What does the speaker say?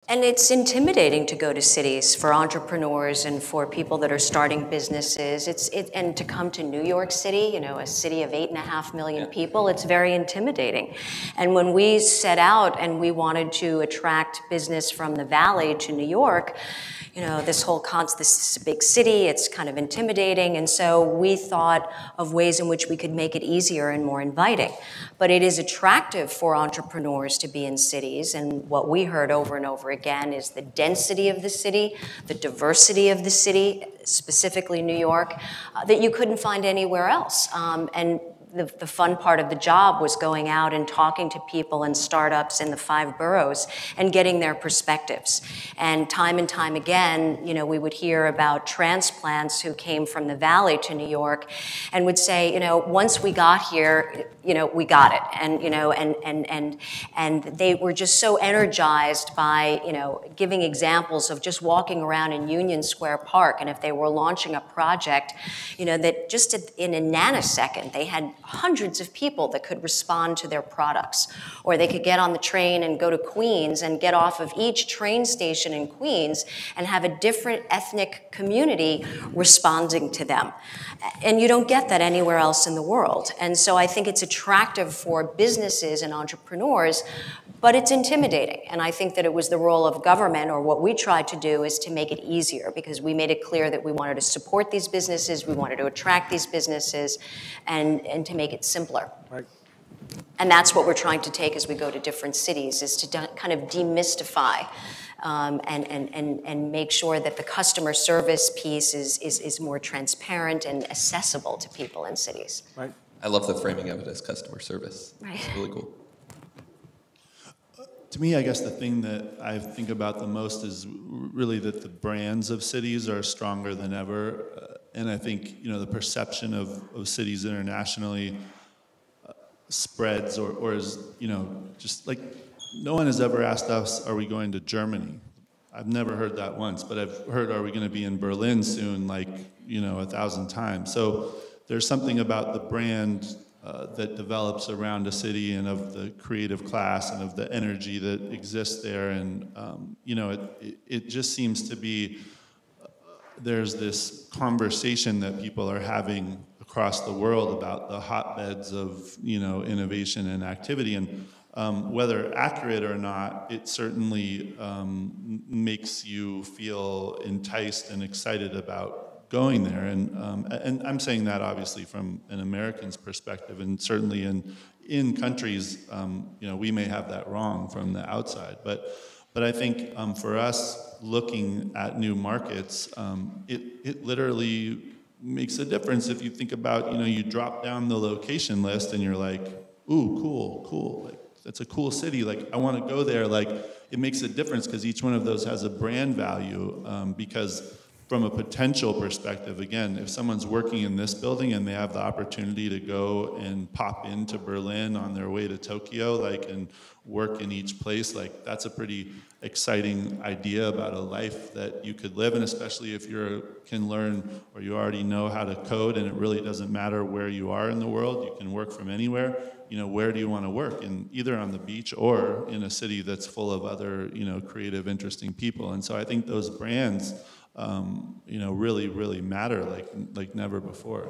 And it's intimidating to go to cities for entrepreneurs and for people that are starting businesses. And to come to New York City, you know, a city of 8.5 million people, it's very intimidating. And when we set out and we wanted to attract business from the Valley to New York, you know, this is a big city, it's kind of intimidating, and so we thought of ways in which we could make it easier and more inviting. But it is attractive for entrepreneurs to be in cities, and what we heard over and over again is the density of the city, the diversity of the city, specifically New York, that you couldn't find anywhere else. And the fun part of the job was going out and talking to people and startups in the 5 boroughs and getting their perspectives. And time again, you know, we would hear about transplants who came from the Valley to New York and would say, you know, once we got here, you know, we got it. And, you know, and they were just so energized by, you know, giving examples of just walking around in Union Square Park, and if they were launching a project, you know, that just in a nanosecond, they had hundreds of people that could respond to their products. Or they could get on the train and go to Queens and get off of each train station in Queens and have a different ethnic community responding to them. And you don't get that anywhere else in the world. And so I think it's attractive for businesses and entrepreneurs, but it's intimidating. And I think that it was the role of government, or what we tried to do, is to make it easier, because we made it clear that we wanted to support these businesses, we wanted to attract these businesses, and to make it simpler. Right. And that's what we're trying to take as we go to different cities, is to kind of demystify and make sure that the customer service piece is more transparent and accessible to people in cities. Right. I love the framing of it as customer service. Right. It's really cool. To me, I guess the thing that I think about the most is really that the brands of cities are stronger than ever. And I think, you know, the perception of cities internationally spreads or is, you know, just like, no one has ever asked us, are we going to Germany? I've never heard that once, but I've heard, are we going to be in Berlin soon, like, you know, 1,000 times. So there's something about the brand that develops around a city, and of the creative class and of the energy that exists there. And, you know, it just seems to be, there's this conversation that people are having across the world about the hotbeds of, you know, innovation and activity. And whether accurate or not, it certainly makes you feel enticed and excited about going there. And I'm saying that obviously from an American's perspective, and certainly in countries, you know, we may have that wrong from the outside. But I think for us, looking at new markets, it literally makes a difference if you think about, you know, you drop down the location list and you're like, ooh, cool, like, that's a cool city, like, I want to go there. Like, it makes a difference because each one of those has a brand value, because from a potential perspective, again, if someone's working in this building and they have the opportunity to go and pop into Berlin on their way to Tokyo, like, and work in each place, like, that's a pretty exciting idea about a life that you could live. And especially if you can learn, or you already know how to code, and it really doesn't matter where you are in the world, you can work from anywhere. You know, where do you want to work? In either on the beach or in a city that's full of other, you know, creative, interesting people. And so I think those brands, you know, really matter like never before.